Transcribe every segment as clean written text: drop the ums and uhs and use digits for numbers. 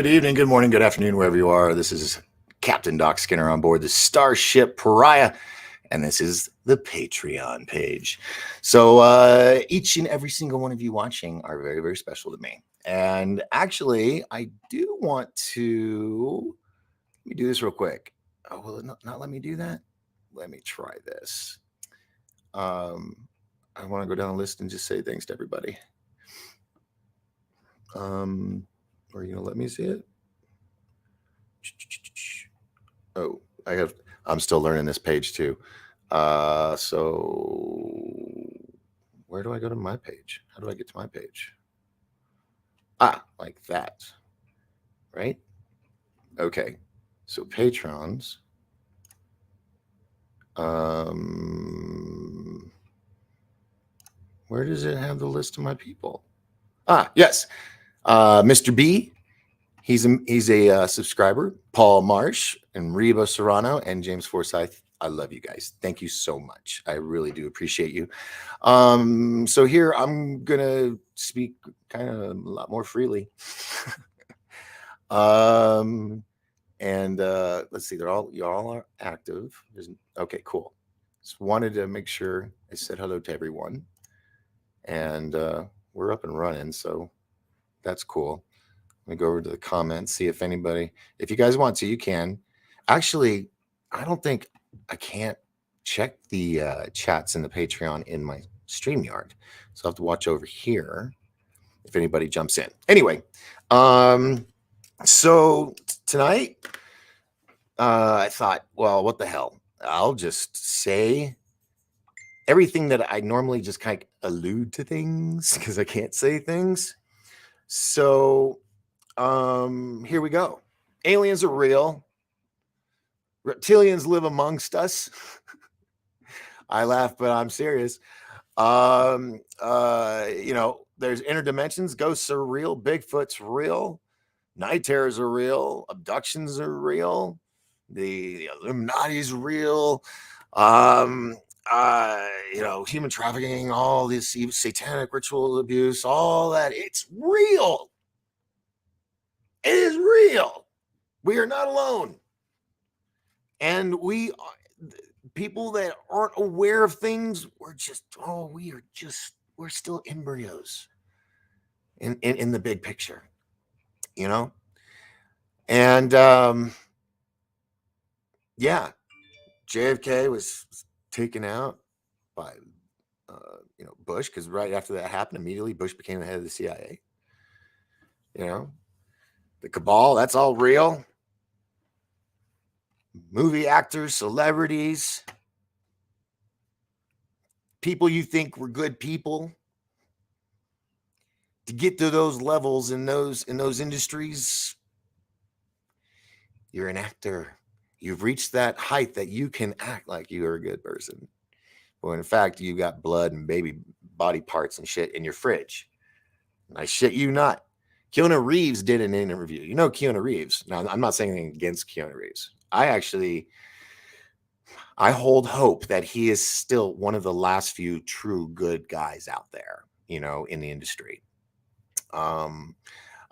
Good evening, good morning, good afternoon, wherever you are. This is Captain Doc Skinner on board the Starship Pariah, and this is the Patreon page. So each and every single one of you watching are very, very special to me. And actually, I do want to let me do this real quick. Oh, will it not let me do that? Let me try this. I want to go down the list and just say thanks to everybody. Are you gonna let me see it? Oh, I'm still learning this page too. So where do I go to my page? How do I get to my page? Like that, right? Okay, so patrons. Where does it have the list of my people? Yes, Mr. B. He's a subscriber. Paul Marsh and Reba Serrano and James Forsyth. I love you guys. Thank you so much. I really do appreciate you. So here I'm gonna speak kind of a lot more freely. And let's see, you all are active. Okay, cool. Just wanted to make sure I said hello to everyone, and we're up and running, so that's cool. Let me go over to the comments, see if you guys want to, you can. Actually, I don't think I can't check the chats in the Patreon in my StreamYard. So I'll have to watch over here if anybody jumps in. Anyway, so tonight, I thought, well, what the hell? I'll just say everything that I normally just kind of allude to things because I can't say things. So here we go. Aliens are real. Reptilians live amongst us. I laugh, but I'm serious. There's interdimensions. Ghosts are real. Bigfoot's real. Night terrors are real. Abductions are real. The Illuminati's real. Human trafficking, all this satanic ritual abuse, all that. It's real. It is real. We are not alone. And people that aren't aware of things, we're still embryos in the big picture, And JFK was taken out by Bush, because right after that happened, immediately Bush became the head of the CIA. The cabal, that's all real. Movie actors, celebrities, people you think were good people. To get to those levels in those industries, you're an actor. You've reached that height that you can act like you're a good person. Well, in fact, you got blood and baby body parts and shit in your fridge. I shit you not. Keanu Reeves did an interview. You know Keanu Reeves. Now, I'm not saying anything against Keanu Reeves. I hold hope that he is still one of the last few true good guys out there, in the industry. I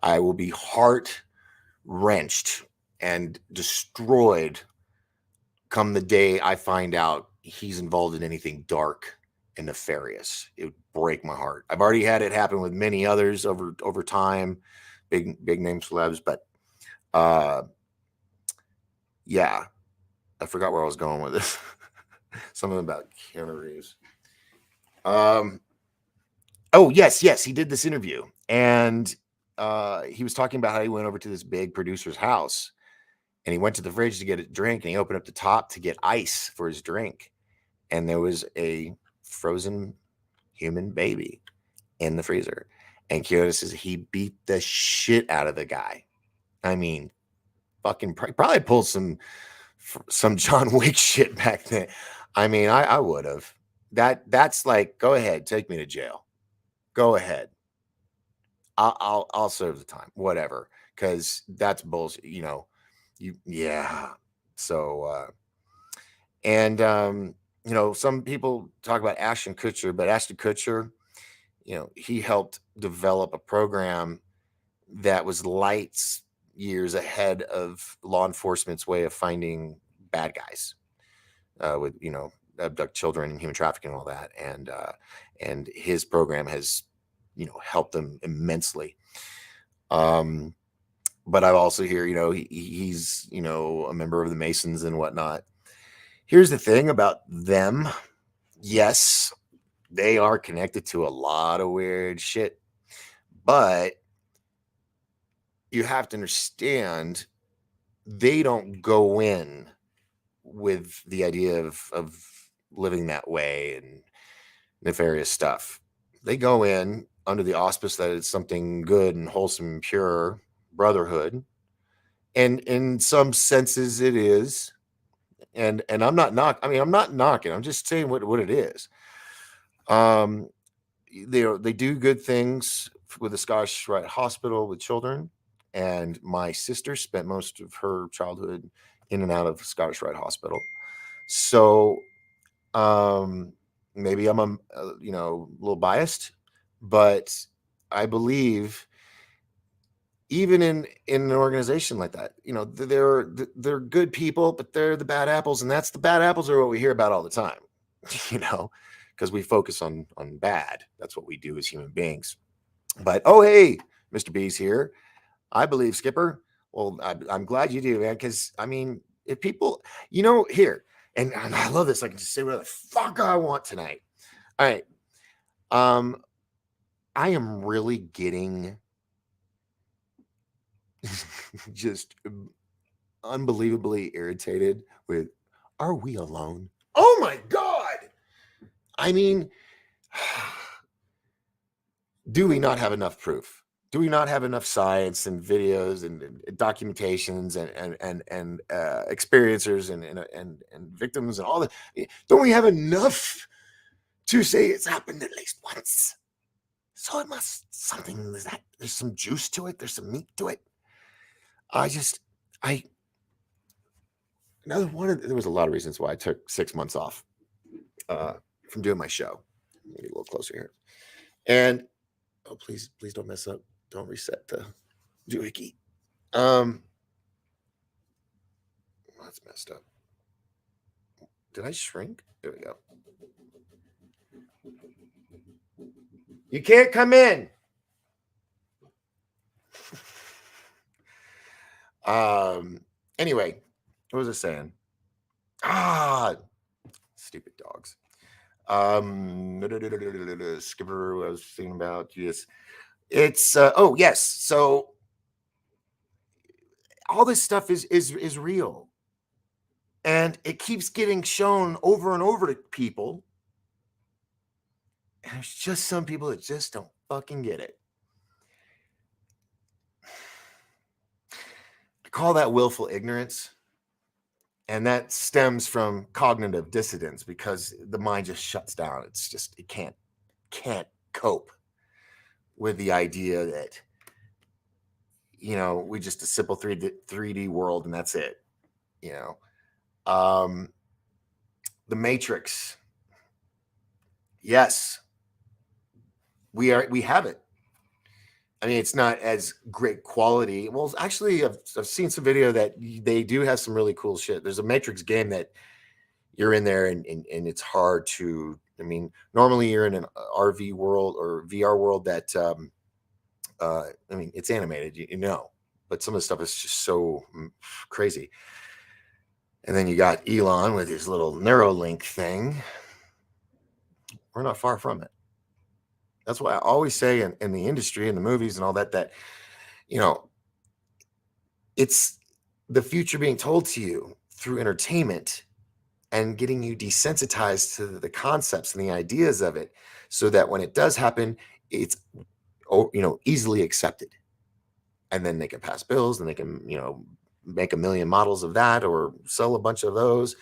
will be heart-wrenched and destroyed come the day I find out he's involved in anything dark and nefarious. It would break my heart. I've already had it happen with many others over time, big name celebs, but yeah, I forgot where I was going with this. Something about Keanu Reeves. Oh, yes, he did this interview, and he was talking about how he went over to this big producer's house, and he went to the fridge to get a drink, and he opened up the top to get ice for his drink, and there was a frozen human baby in the freezer. And Keanu says he beat the shit out of the guy. I mean, fucking probably pulled some John Wick shit back then. I mean, I would have. That's like, go ahead, take me to jail. Go ahead. I'll serve the time, whatever, because that's bullshit. So some people talk about Ashton Kutcher, but Ashton Kutcher, he helped develop a program that was lights years ahead of law enforcement's way of finding bad guys with abduct children and human trafficking and all that, and his program has helped them immensely. But I also hear he's a member of the Masons and whatnot. Here's the thing about them. Yes, they are connected to a lot of weird shit, but you have to understand they don't go in with the idea of living that way and nefarious stuff. They go in under the auspice that it's something good and wholesome and pure brotherhood, and in some senses it is. And I'm not I'm not knocking. I'm just saying what it is. Um, they do good things with the Scottish Rite Hospital with children, and my sister spent most of her childhood in and out of Scottish Rite Hospital. So maybe I'm a little biased, but I believe even in an organization like that, they're good people, but they're the bad apples, and that's the bad apples are what we hear about all the time, because we focus on bad. That's what we do as human beings. But oh, hey, Mr. B's here. I believe Skipper. Well, I'm glad you do, man, because I mean, if people, here, and I love this, I can just say whatever the fuck I want tonight. All right. I am really getting just unbelievably irritated with, are we alone? Oh my God. I mean, do we not have enough proof? Do we not have enough science and videos and documentations and experiencers and victims and all that? Don't we have enough to say it's happened at least once? So it must something there's some juice to it. There's some meat to it. I another there was a lot of reasons why I took 6 months off from doing my show. Let me get a little closer here. And oh, please don't mess up. Don't reset the doohickey. That's messed up. Did I shrink? There we go. You can't come in. Anyway, what was I saying? Stupid dogs. Skipper, I was thinking about. Yes, it's oh yes. So all this stuff is real, and it keeps getting shown over and over to people. And there's just some people that just don't fucking get it. I call that willful ignorance. And that stems from cognitive dissonance because the mind just shuts down. It's just, it can't cope with the idea that, we just a simple 3D world and that's it. The Matrix. Yes, we have it. I mean, it's not as great quality. Well, actually, I've seen some video that they do have some really cool shit. There's a Matrix game that you're in there and it's hard to, I mean, normally you're in an RV world or VR world that, I mean, it's animated, but some of the stuff is just so crazy. And then you got Elon with his little Neuralink thing. We're not far from it. That's why I always say in the industry and the movies and all that, it's the future being told to you through entertainment and getting you desensitized to the concepts and the ideas of it so that when it does happen, it's easily accepted. And then they can pass bills and they can, make a million models of that or sell a bunch of those.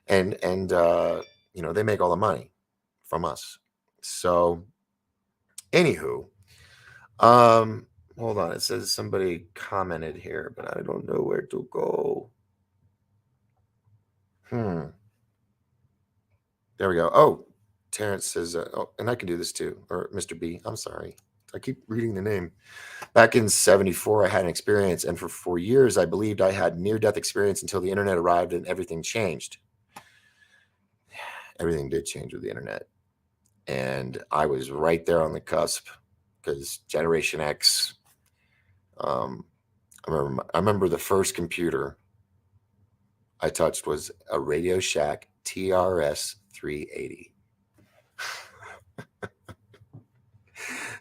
And they make all the money from us. So anywho, hold on. It says somebody commented here, but I don't know where to go. There we go. Oh, Terrence says, and I can do this too. Or Mr. B. I'm sorry. I keep reading the name. Back in 74, I had an experience, and for 4 years, I believed I had near-death experience until the internet arrived and everything changed. Everything did change with the internet. And I was right there on the cusp because Generation X. I remember the first computer I touched was a Radio Shack TRS 380.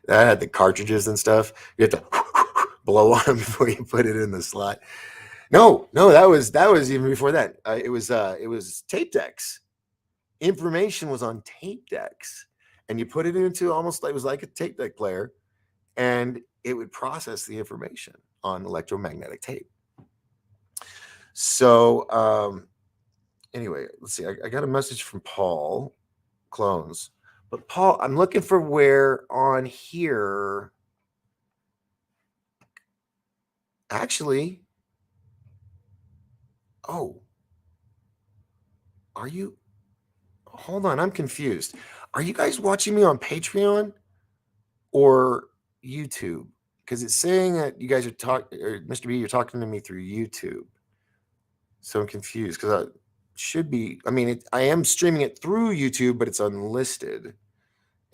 That had the cartridges and stuff. You had to blow on them before you put it in the slot. No, that was even before that. It was tape decks. Information was on tape decks, and you put it into almost like it was like a tape deck player, and it would process the information on electromagnetic tape. So anyway, let's see. I got a message from Paul Clones, but Paul, I'm looking for where on here. Actually, oh, are you? Hold on, I'm confused. Are you guys watching me on Patreon or YouTube? Because it's saying that you guys are talking, or Mr. B, you're talking to me through YouTube. So I'm confused because I should be. I mean, I am streaming it through YouTube, but it's unlisted,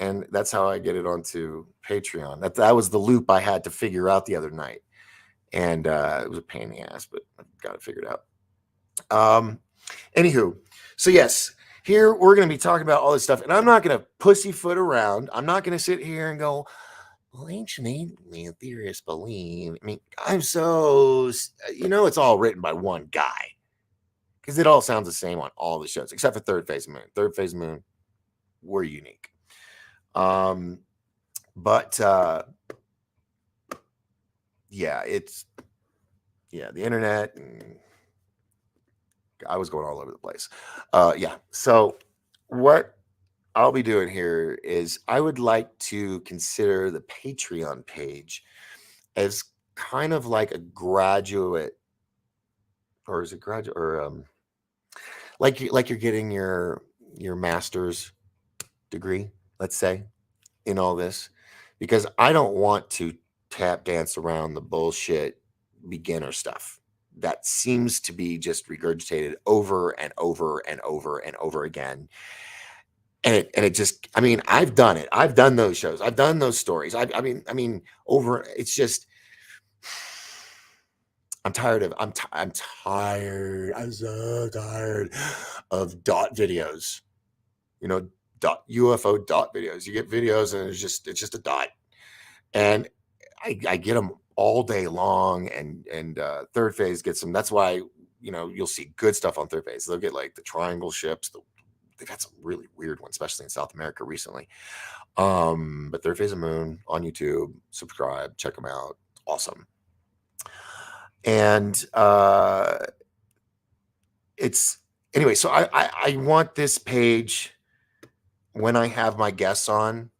and that's how I get it onto Patreon. That was the loop I had to figure out the other night, and it was a pain in the ass, but I got it figured out. Anywho, so yes, here we're going to be talking about all this stuff, and I'm not going to pussyfoot around. I'm not going to sit here and go, well, ancient alien theorists believe. I mean, I'm so, it's all written by one guy because it all sounds the same on all the shows except for Third Phase Moon. Third Phase Moon, we're unique. But yeah, the internet, and I was going all over the place. Yeah. So what I'll be doing here is I would like to consider the Patreon page as kind of like a graduate, or is it graduate, or like you're getting your master's degree, let's say, in all this, because I don't want to tap dance around the bullshit beginner stuff that seems to be just regurgitated over and over and over and over again. And it just, I mean, I've done it. I've done those shows. I've done those stories. I mean, over. It's just, I'm tired of. I'm tired. I'm so tired of dot videos. Dot UFO dot videos. You get videos and it's just a dot, and I get them all day long. And Third Phase gets them. That's why you'll see good stuff on Third Phase. They'll get like the triangle ships. They've had some really weird ones, especially in South America recently. But Third Phase of Moon on YouTube. Subscribe, check them out. Awesome. And it's anyway. So I want this page when I have my guests on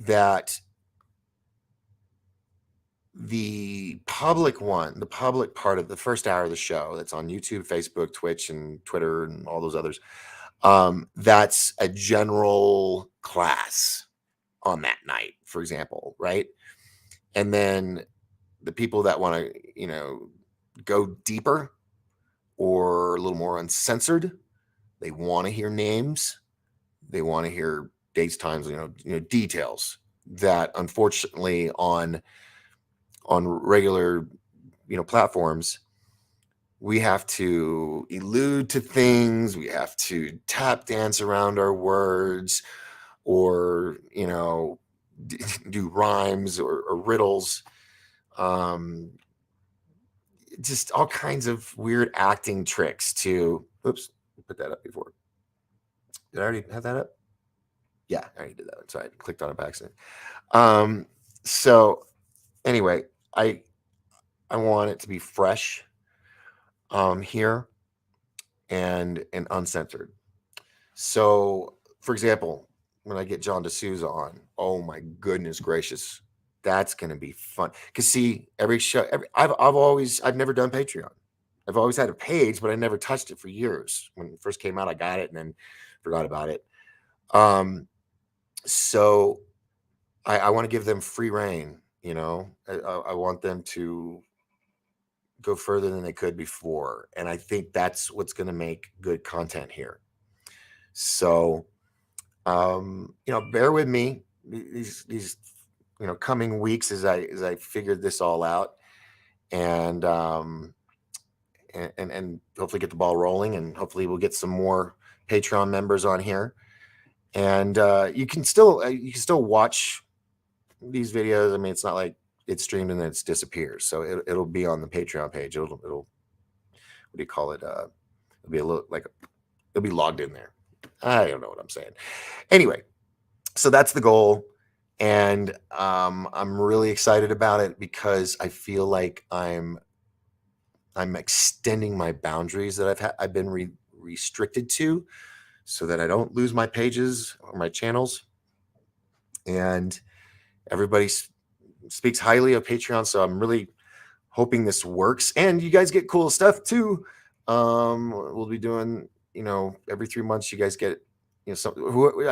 that the public part of the first hour of the show that's on YouTube, Facebook, Twitch, and Twitter, and all those others. That's a general class on that night, for example, right? And then the people that want to, go deeper or a little more uncensored, they want to hear names, they want to hear dates, times, details that unfortunately on regular, platforms, we have to allude to things, we have to tap dance around our words, or do rhymes or riddles, just all kinds of weird acting tricks to put that up before. Did I already have that up? Yeah, I already did that. So I clicked on it by accident. So anyway, I want it to be fresh here and uncensored. So, for example, when I get John D'Souza on, oh my goodness gracious, that's going to be fun. Because see, every show, I've never done Patreon. I've always had a page, but I never touched it for years. When it first came out, I got it and then forgot about it. So I want to give them free reign. I want them to go further than they could before, and I think that's what's going to make good content here. So, bear with me these coming weeks as I figured this all out, and and hopefully get the ball rolling, and hopefully we'll get some more Patreon members on here, and you can still watch these videos. I mean, it's not like it's streamed and then it disappears. So it'll be on the Patreon page. It'll what do you call it? It'll be a little like it'll be logged in there. I don't know what I'm saying. Anyway, so that's the goal, and I'm really excited about it because I feel like I'm extending my boundaries that I've been restricted to, so that I don't lose my pages or my channels. And everybody speaks highly of Patreon, so I'm really hoping this works. And you guys get cool stuff too. We'll be doing, every 3 months. You guys get, I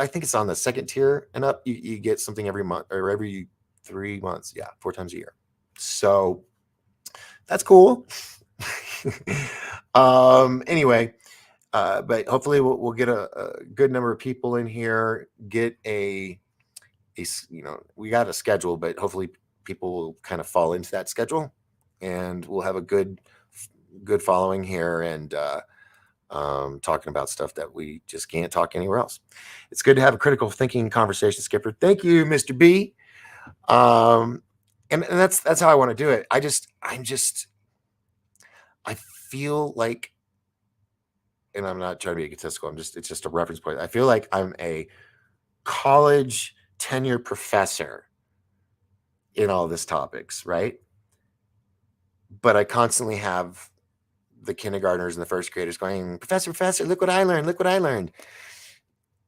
think it's on the second tier and up. You get something every month or every 3 months. Yeah, 4 times a year. So that's cool. Anyway, but hopefully we'll get a good number of people in here. Get we got a schedule, but hopefully people will kind of fall into that schedule, and we'll have a good following here, and talking about stuff that we just can't talk anywhere else. It's good to have a critical thinking conversation, Skipper. Thank you, Mr. B. And that's how I want to do it. I feel like, and I'm not trying to be egotistical. It's just a reference point. I feel like I'm a college tenure professor in all this topics, right? But I constantly have the kindergartners and the first graders going, Professor, look what I learned. Look what I learned.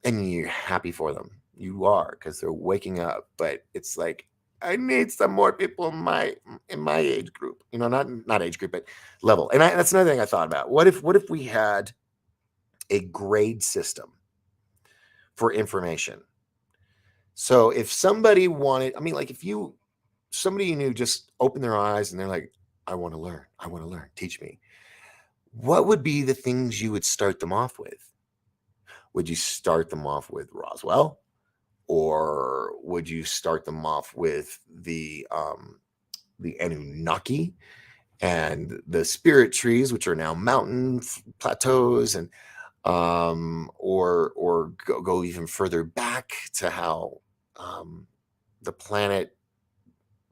And you're happy for them. You are, because they're waking up. But it's like, I need some more people in my age group. Not age group, but level. And that's another thing I thought about. What if we had a grade system for information? So if somebody wanted, like if somebody you knew just opened their eyes and they're like, I want to learn, teach me. What would be the things you would start them off with? Would you start them off with Roswell? Or would you start them off with the Anunnaki and the spirit trees, which are now mountain plateaus, and or go even further back to how the planet,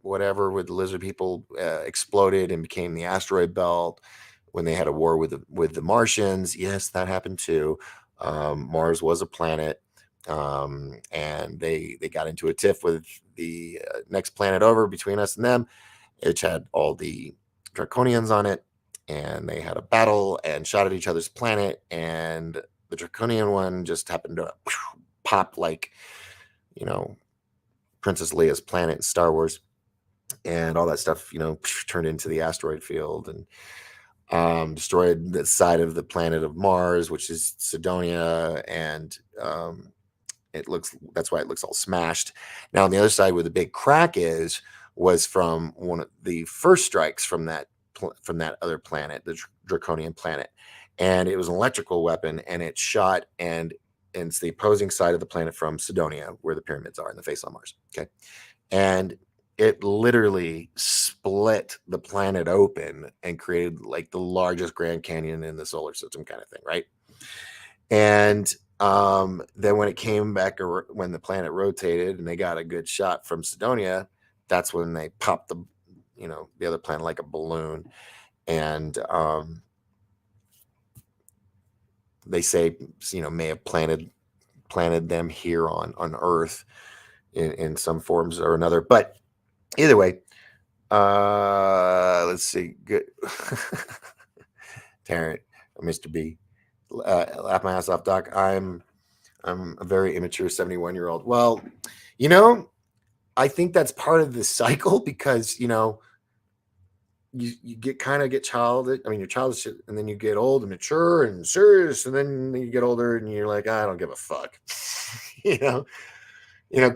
whatever, with the lizard people, exploded and became the asteroid belt when they had a war with the Martians? Yes, that happened too. Mars was a planet, and they got into a tiff with the next planet over between us and them, which had all the Draconians on it, and they had a battle and shot at each other's planet, and the Draconian one just happened to pop like, Princess Leia's planet in Star Wars, and all that stuff, turned into the asteroid field and destroyed the side of the planet of Mars, which is Sidonia, and that's why it looks all smashed. Now on the other side, where the big crack was from one of the first strikes from that other planet, the Draconian planet, and it was an electrical weapon, and it shot, and it's the opposing side of the planet from Sidonia, where the pyramids are in the face on Mars. Okay, and it literally split the planet open and created like the largest Grand Canyon in the solar system, kind of thing, right? And then when it came back, or when the planet rotated and they got a good shot from Sidonia, that's when they popped the other planet like a balloon. And they say, may have planted them here on Earth in some forms or another. But either way, let's see. Good. Tarrant, Mr. B. Laugh my ass off, Doc. I'm a very immature 71-year-old. Well, I think that's part of the cycle, because you get childish. I mean, you're childish, and then you get old and mature and serious, and then you get older and you're like, I don't give a fuck.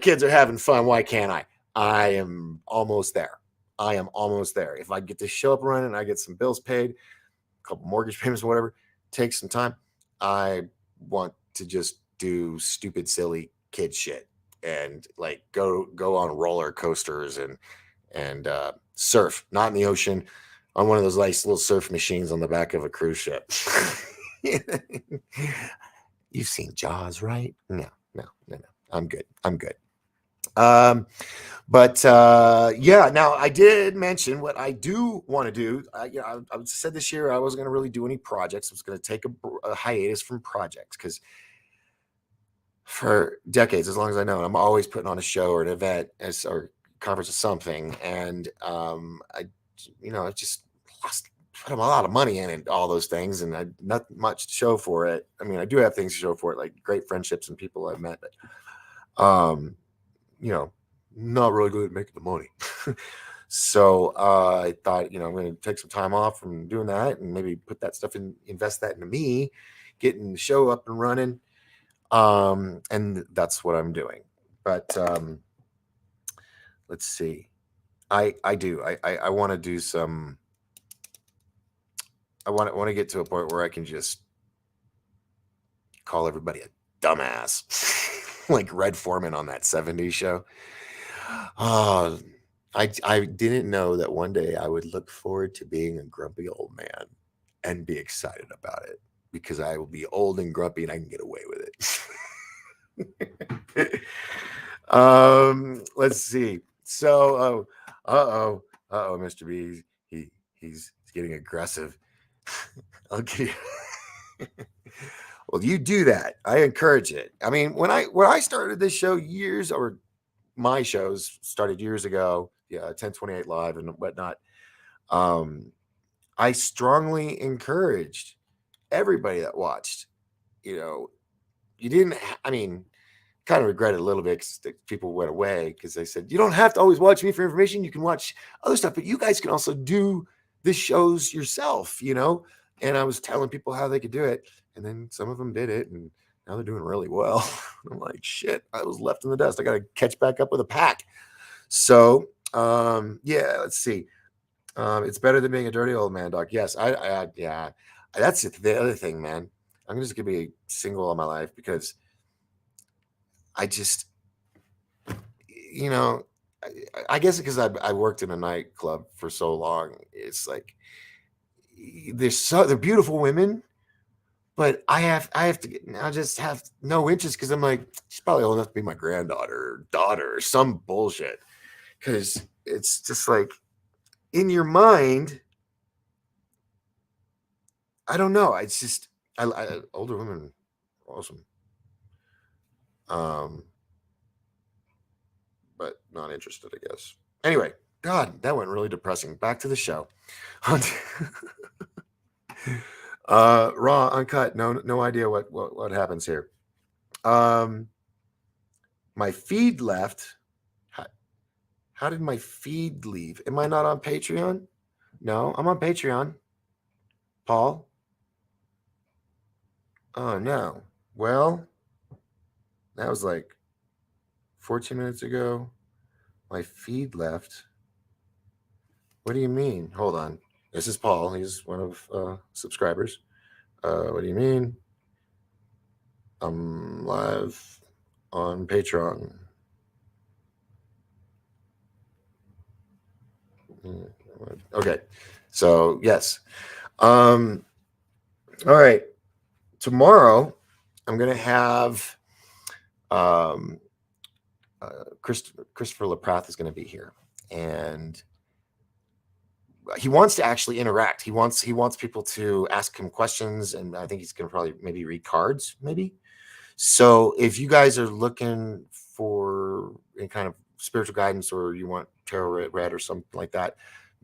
Kids are having fun. Why can't I? I am almost there. I am almost there. If I get to show up running, I get some bills paid, a couple mortgage payments, whatever, take some time. I want to just do stupid, silly kid shit and like go on roller coasters and surf, not in the ocean, on one of those nice little surf machines on the back of a cruise ship. You've seen Jaws, right? No, no, no, no. I'm good. I'm good. Um, but yeah, now I did mention what I do want to do. I said this year I wasn't going to really do any projects. I was going to take a hiatus from projects because for decades, as long as I know, I'm always putting on a show or an event or conference or something. And I just lost put a lot of money in it, all those things, and I not much to show for it. I mean, I do have things to show for it, like great friendships and people I've met, but you know, not really good at making the money. So I thought, I'm going to take some time off from doing that and maybe put that stuff invest that into me, getting the show up and running. And that's what I'm doing. But let's see. I want to do some. I want to get to a point where I can just call everybody a dumbass, like Red Foreman on that '70s show. Oh, I didn't know that one day I would look forward to being a grumpy old man and be excited about it because I will be old and grumpy and I can get away with it. Let's see. So, Mr. B, he's getting aggressive. Okay. Well, you do that. I encourage it. I mean, when I started this show my shows started years ago, 1028 live and whatnot. Um, I strongly encouraged everybody that watched. You didn't. I mean, kind of regret it a little bit because people went away because they said you don't have to always watch me for information. You can watch other stuff, but you guys can also do the shows yourself. And I was telling people how they could do it, and then some of them did it, and now they're doing really well. I'm like, shit, I was left in the dust. I got to catch back up with a pack. So, yeah, let's see. It's better than being a dirty old man, Doc. Yes, yeah. That's the other thing, man. I'm just gonna be single all my life because I just, you know, I guess because I worked in a nightclub for so long, it's like they're beautiful women, but I have to now just have no interest because I'm like she's probably old enough to be my granddaughter or daughter or some bullshit. Because it's just like in your mind, I don't know. It's just older women, awesome, um, but not interested, I guess. Anyway, God, that went really depressing. Back to the show. Raw, uncut, no idea what happens here. My feed left. How did my feed leave? Am I not on Patreon? No, I'm on Patreon. Paul? Oh no. Well, that was like 14 minutes ago. My feed left. What do you mean? Hold on. This is Paul. He's one of subscribers. What do you mean? I'm live on Patreon. Okay. So yes. All right. Tomorrow I'm gonna have Christopher LaPrath is going to be here, and he wants to actually interact. He wants people to ask him questions, and I think he's going to probably maybe read cards, maybe. So if you guys are looking for any kind of spiritual guidance, or you want tarot read or something like that,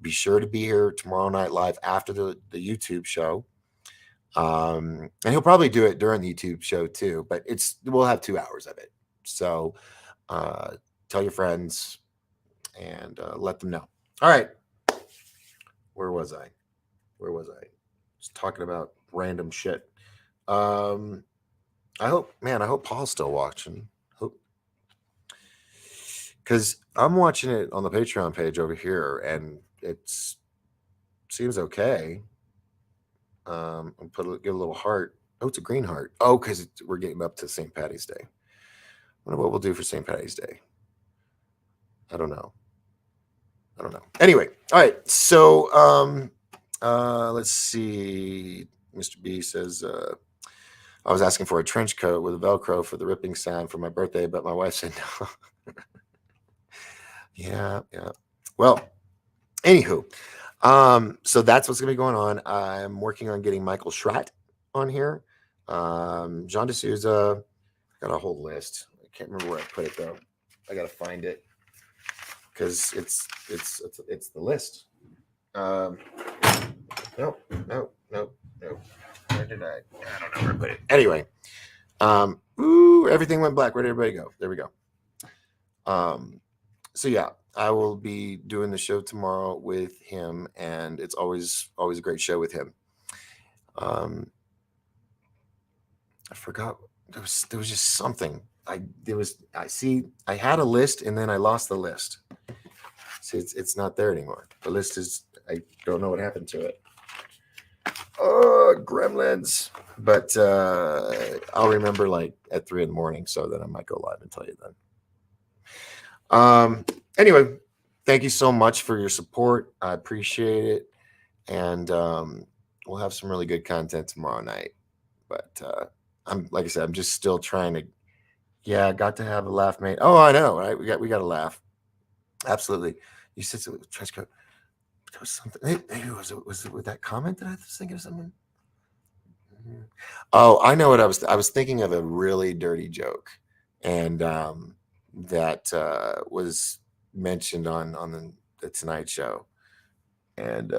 be sure to be here tomorrow night live after the YouTube show. And he'll probably do it during the YouTube show too, but we'll have 2 hours of it. So tell your friends and let them know. All right. Where was I? Just talking about random shit. I hope Paul's still watching. because I'm watching it on the Patreon page over here, and it's seems okay. I'll give a little heart. Oh, it's a green heart. Oh, because we're getting up to St. Patty's Day. Wonder what we'll do for St. Patty's Day. I don't know. Anyway, all right. So let's see. Mr. B says I was asking for a trench coat with a Velcro for the ripping sound for my birthday, but my wife said no. Yeah. Well, anywho, so that's what's gonna be going on. I'm working on getting Michael Schratt on here. John D'Souza. Got a whole list. I can't remember where I put it though. I gotta find it because it's the list. No. Where did I don't know where I put it. Anyway, everything went black. Where did everybody go? There we go. So yeah, I will be doing the show tomorrow with him, and it's always a great show with him. I forgot there was just something. I had a list and then I lost the list. See, it's not there anymore. The list is, I don't know what happened to it. Oh, gremlins. But I'll remember like at 3 a.m, so then I might go live and tell you then. Anyway, thank you so much for your support. I appreciate it. And we'll have some really good content tomorrow night. But I'm, like I said, I'm just still trying to. Yeah, I got to have a laugh, mate. Oh, I know, right? We got to laugh. Absolutely. You said so, trench coat. There was something. Maybe was it with that comment that I was thinking of something? Oh, I know what I was thinking of a really dirty joke, and that was mentioned on the Tonight Show, and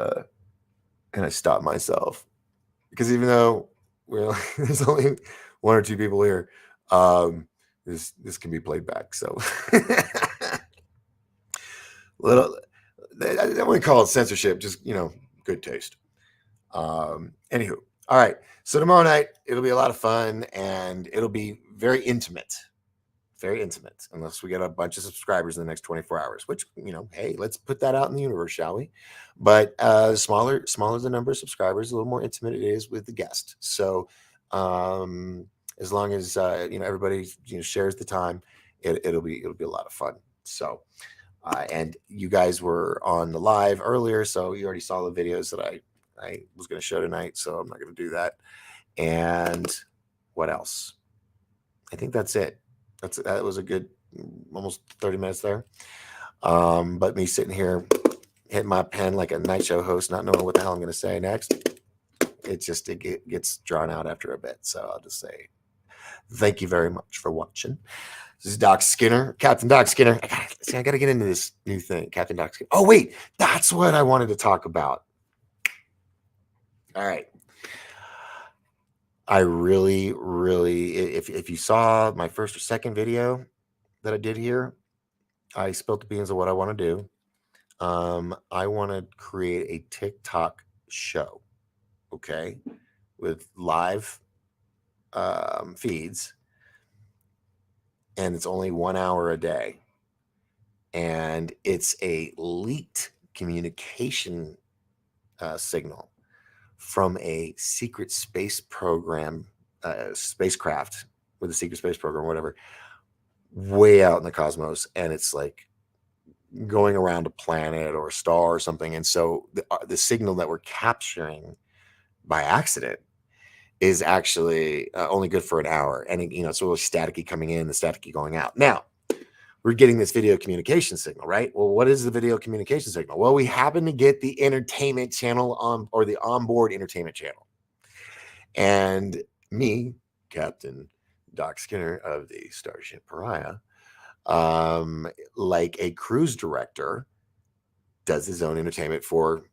I stopped myself because even though there's only 1 or 2 people here, this can be played back. So little, I don't want to call it censorship, just good taste. Anywho, all right. So tomorrow night it'll be a lot of fun, and it'll be very intimate, unless we get a bunch of subscribers in the next 24 hours. Which hey, let's put that out in the universe, shall we? But smaller the number of subscribers, a little more intimate it is with the guest. So as long as everybody shares the time, it'll be a lot of fun. So. And you guys were on the live earlier, so you already saw the videos that I was going to show tonight, so I'm not going to do that. And what else? I think that's it. That was a good almost 30 minutes there. But me sitting here hitting my pen like a night show host, not knowing what the hell I'm going to say next, it gets drawn out after a bit. So I'll just say thank you very much for watching. This is Doc Skinner, Captain Doc Skinner. I got to get into this new thing, Captain Doc Skinner. Oh, wait, that's what I wanted to talk about. All right. I really, if you saw my first or second video that I did here, I spilled the beans of what I want to do. I want to create a TikTok show, okay, with live feeds, and it's only 1 hour a day. And it's a leaked communication signal from a secret space program, spacecraft with a secret space program, whatever, way out in the cosmos. And it's like going around a planet or a star or something. And so the signal that we're capturing by accident is actually only good for an hour. And it's a little staticky coming in, the staticky going out. Now, we're getting this video communication signal, right? Well, what is the video communication signal? Well, we happen to get the entertainment channel or the onboard entertainment channel. And me, Captain Doc Skinner of the Starship Pariah, like a cruise director, does his own entertainment for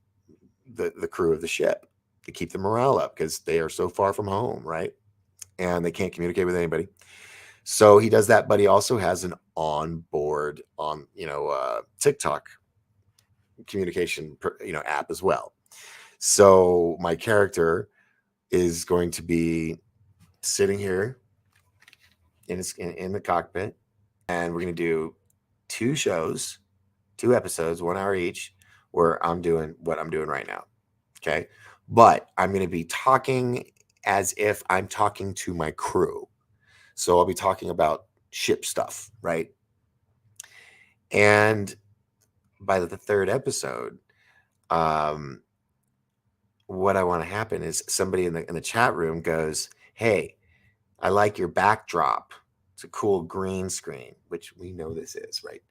the crew of the ship to keep the morale up because they are so far from home, right? And they can't communicate with anybody. So he does that, but he also has an onboard TikTok communication app as well. So my character is going to be sitting here in the cockpit, and we're going to do 2 shows, 2 episodes, 1 hour each, where I'm doing what I'm doing right now. Okay. But I'm going to be talking as if I'm talking to my crew. So I'll be talking about ship stuff, right? And by the 3rd episode, what I want to happen is somebody in the chat room goes, "Hey, I like your backdrop. It's a cool green screen," which we know this is, right?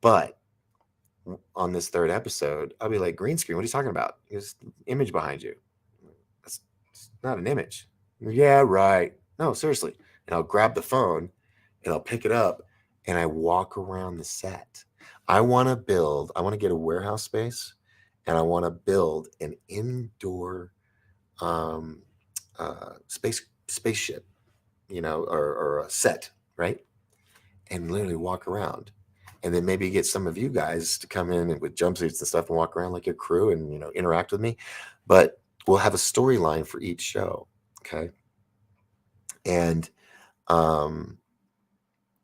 But on this 3rd episode, I'll be like, "Green screen? What are you talking about? There's an image behind you. That's not an image." "Yeah, right. No, seriously." And I'll grab the phone and I'll pick it up and I walk around the set. I want to get a warehouse space and I want to build an indoor um, spaceship, or a set, right? And literally walk around. And then maybe get some of you guys to come in with jumpsuits and stuff and walk around like your crew and, interact with me. But we'll have a storyline for each show. Okay. And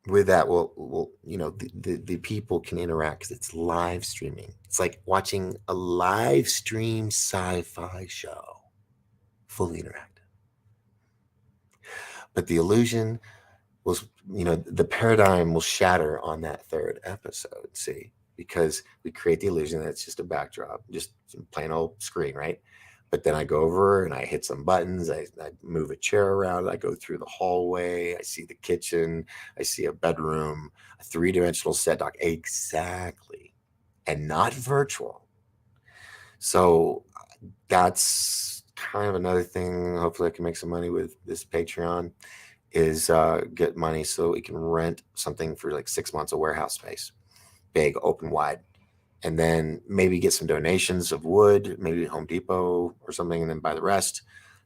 with that, we'll the people can interact because it's live streaming. It's like watching a live stream sci-fi show, fully interactive. But the illusion was, the paradigm will shatter on that 3rd episode. See, because we create the illusion that it's just a backdrop, just plain old screen, right? But then I go over and I hit some buttons. I move a chair around. I go through the hallway. I see the kitchen. I see a bedroom, a 3-dimensional set dock. Exactly. And not virtual. So that's kind of another thing. Hopefully I can make some money with this Patreon is get money so we can rent something for like 6 months of warehouse space, big, open, wide. And then maybe get some donations of wood, maybe Home Depot or something, and then buy the rest.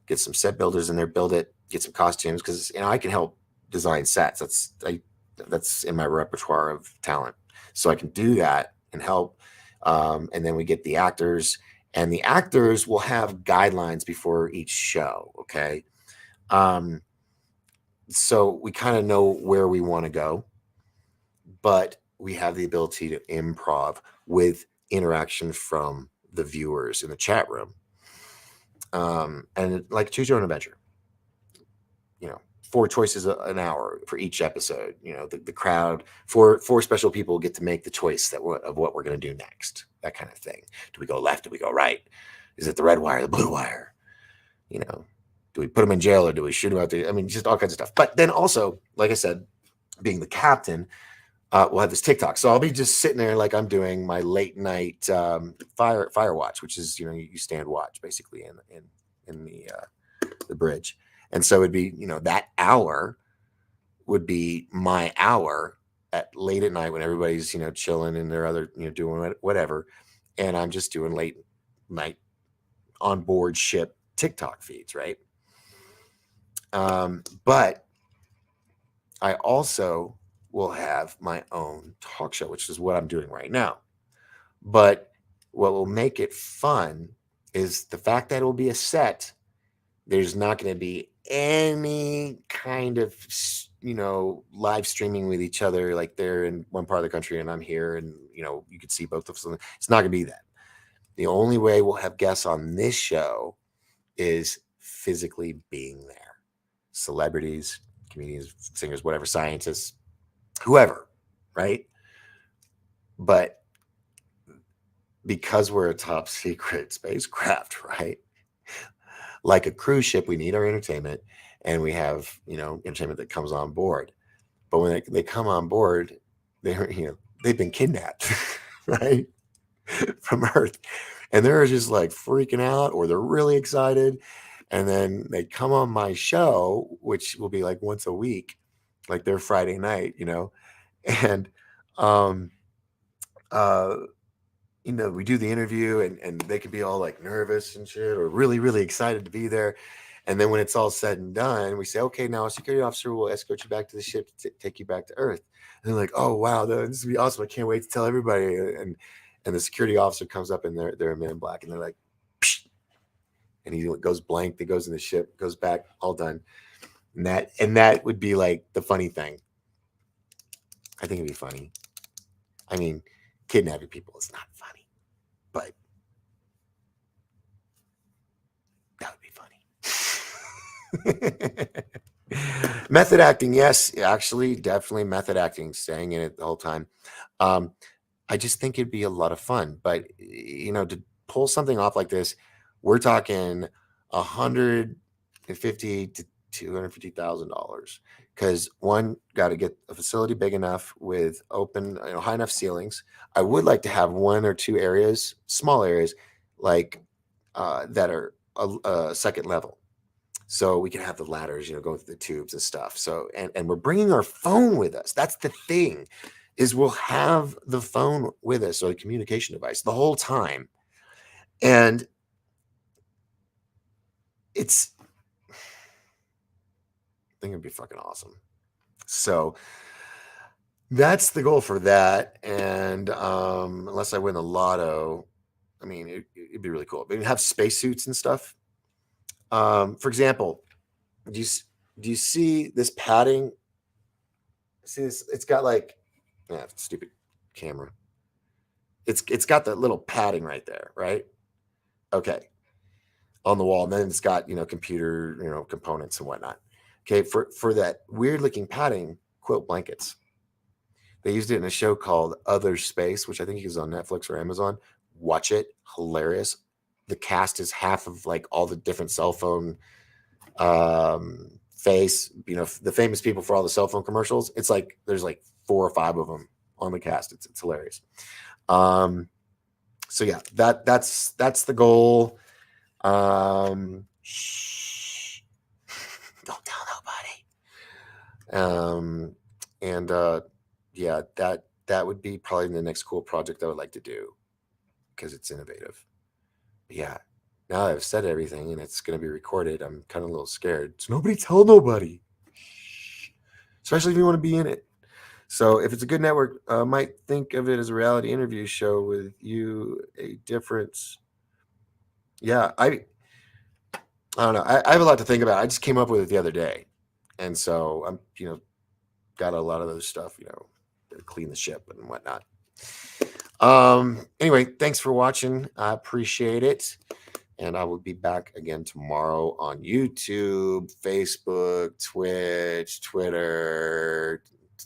Get some set builders in there, build it, get some costumes because I can help design sets. That's in my repertoire of talent, so I can do that and help. And then we get the actors, and the actors will have guidelines before each show. Okay, so we kind of know where we want to go, but we have the ability to improv with interaction from the viewers in the chat room. And like choose your own adventure, 4 choices an hour for each episode. The crowd, four special people get to make the choice of what we're going to do next, that kind of thing. Do we go left? Do we go right? Is it the red wire, the blue wire? Do we put them in jail or do we shoot them out there? I mean, just all kinds of stuff. But then also, like I said, being the captain, we'll have this TikTok. So I'll be just sitting there like I'm doing my late night fire watch, which is, you stand watch basically in the bridge. And so it'd be, that hour would be my hour at late at night when everybody's, chilling in their other, doing whatever. And I'm just doing late night on board ship TikTok feeds, right? But I also will have my own talk show, which is what I'm doing right now. But what will make it fun is the fact that it will be a set. There's not going to be any kind of, live streaming with each other. Like they're in one part of the country and I'm here and, you could see both of them. It's not going to be that. The only way we'll have guests on this show is physically being there. Celebrities, comedians, singers, whatever, scientists, whoever, right? But because we're a top secret spacecraft, right? Like a cruise ship, we need our entertainment and we have, entertainment that comes on board. But when they come on board, they've been kidnapped, right? From Earth. And they're just like freaking out or they're really excited. And then they come on my show, which will be like once a week, like their Friday night, and we do the interview and they can be all like nervous and shit or really, really excited to be there. And then when it's all said and done, we say, okay, now a security officer will escort you back to the ship to take you back to Earth. And they're like, oh, wow, this will be awesome. I can't wait to tell everybody. And the security officer comes up and they're a men in black and they're like, psh, and he goes blank. He goes in the ship, goes back, all done. And that would be like the funny thing. I think it'd be funny. I mean, kidnapping people is not funny, but that would be funny. Method acting, yes, actually, definitely method acting, staying in it the whole time. I just think it'd be a lot of fun. But to pull something off like this, we're talking 150 to $250,000. Because one, got to get a facility big enough with open, high enough ceilings. I would like to have one or two areas, small areas, like that are a second level, so we can have the ladders, going through the tubes and stuff. So, and we're bringing our phone with us. That's the thing, is we'll have the phone with us, or a communication device, the whole time. And I think it'd be fucking awesome. So that's the goal for that. And unless I win the lotto, I mean, it'd be really cool. But have spacesuits and stuff. For example, do you see this padding? See this? It's got like, stupid camera. It's got that little padding right there, right? Okay, on the wall, and then it's got computer components and whatnot. Okay, for that weird looking padding, quilt blankets. They used it in a show called Other Space, which I think is on Netflix or Amazon. Watch it, hilarious. The cast is half of like all the different cell phone face, the famous people for all the cell phone commercials. It's like there's like 4 or 5 of them on the cast. It's hilarious. So yeah, that's the goal. Shh, don't tell nobody. And yeah, that would be probably the next cool project I would like to do, because it's innovative. But yeah, now that I've said everything and it's going to be recorded, I'm kind of a little scared. So nobody tell nobody, especially if you want to be in it. So if it's a good network, might think of it as a reality interview show with you, a difference. Yeah, I don't know. I have a lot to think about. I just came up with it the other day, and so I'm got a lot of those stuff, to clean the ship and whatnot. Anyway, thanks for watching. I appreciate it. And I will be back again tomorrow on YouTube, Facebook, Twitch, Twitter,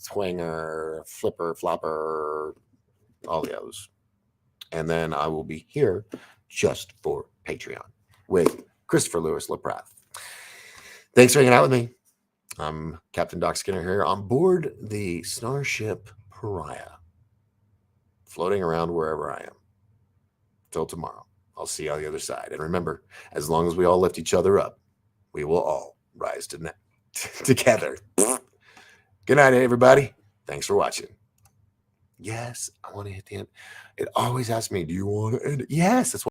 Twinger, Flipper, Flopper, all the others. And then I will be here just for Patreon with Christopher Lewis LaPrath. Thanks for hanging out with me. I'm Captain Doc Skinner here on board the Starship Pariah, floating around wherever I am. Till tomorrow. I'll see you on the other side. And remember, as long as we all lift each other up, we will all rise together. Good night, everybody. Thanks for watching. Yes, I want to hit the end. It always asks me, do you want to end it? Yes, that's